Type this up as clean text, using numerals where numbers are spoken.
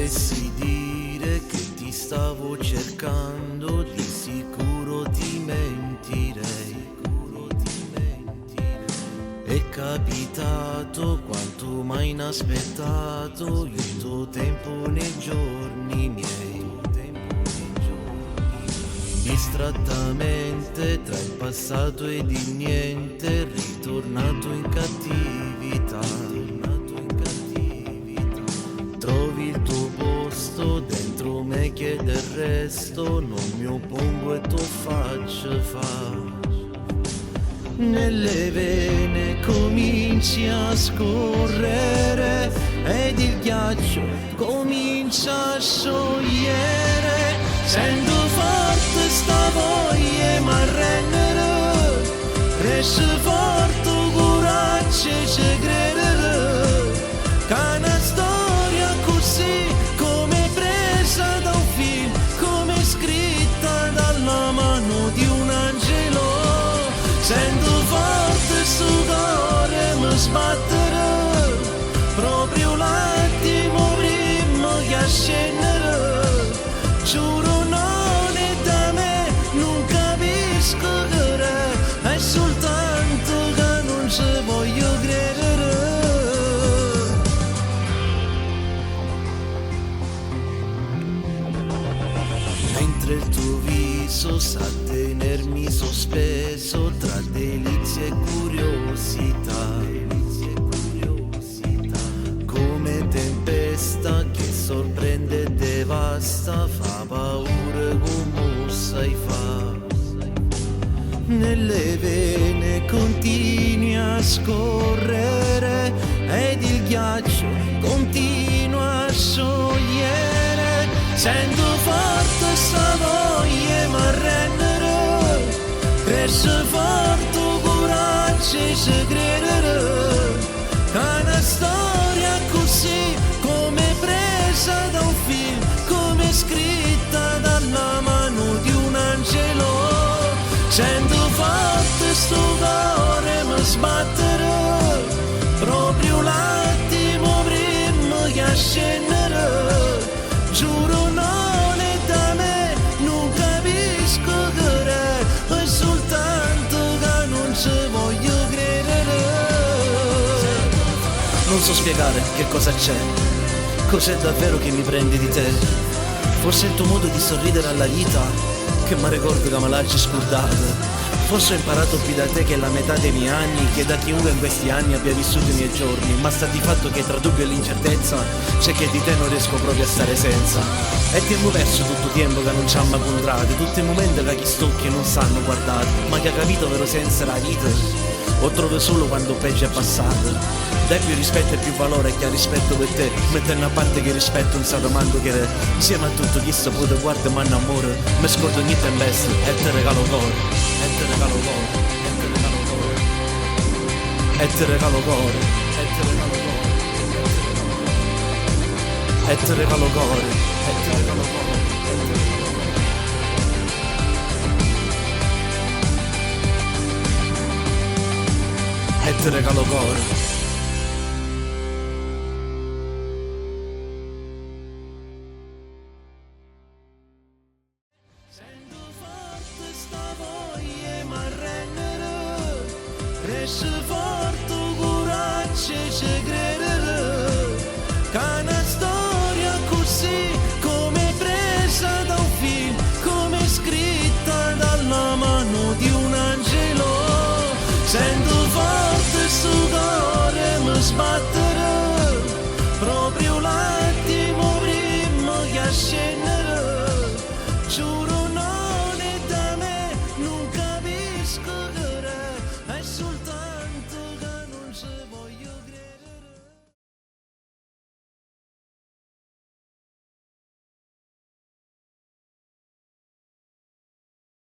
dovessi dire che ti stavo cercando, di sicuro ti mentirei. È capitato quanto mai inaspettato il tuo tempo nei giorni miei. Distrattamente tra il passato ed il niente, ritornato in cattività. Trovi il tuo posto dentro me che del resto non mi oppongo e tu faccio fa. Nelle vene cominci a scorrere ed il ghiaccio comincia a sciogliere. Sento forte sta voglia ma rendere, cresce forte coraggio e ci credere, che una storia così come presa da un film, come scritta dalla mano di un angelo. Sento forte sto cuore mi sbattere, proprio l'attimo prima che scendere. Giuro non è da me, non capisco che è soltanto che non ci voglio credere. Mentre il tuo viso sa tenermi sospeso tra delizie e curiosità, come tempesta che sorprende e devasta, fa paura come sai fa. Nelle vene continui a scorrere ed il ghiaccio continua a sciogliere. Sento forte sta voglia ma rendere, cresce forte coraggio e ci credere, che una storia così come presa da un film, come scritta dalla mano di un angelo. Sento forte sto cuore mi sbattere, proprio l'attimo prima che scendere. Giuro non è da me, non capisco che è soltanto che non ci voglio credere. Non so spiegare che cosa c'è, cos'è davvero che mi prendi di te. Forse il tuo modo di sorridere alla vita, che mi ricordo che me l'hai scordato. Forse ho imparato più da te che la metà dei miei anni, che da chiunque in questi anni abbia vissuto i miei giorni. Ma sta di fatto che tra dubbio e l'incertezza c'è che di te non riesco proprio a stare senza. E ti ho perso tutto tempo che non ci hanno incontrati, tutti i momenti che chi stocchi non sanno guardare, ma che ha capito vero senso la vita o trovo solo quando peggio è passato. Dai più rispetto e più valore che ha rispetto per te, mettendo a parte che rispetto non sa domando che insieme a tutto chi sto pure guarda ma innamore, mi scordo ogni tempesta e te regalo cuore, e te regalo cuore, e te regalo cuore, e te regalo cuore, e te regalo cuore, e te regalo cuore, e te regalo cuore. E te regalo cuore. Sento forte sta voglia ma rendere, cresce forte coraggio e ci credere, che una storia così come presa da un film, come scritta dalla mano di un angelo. Sento forte sto cuore mi sbatte,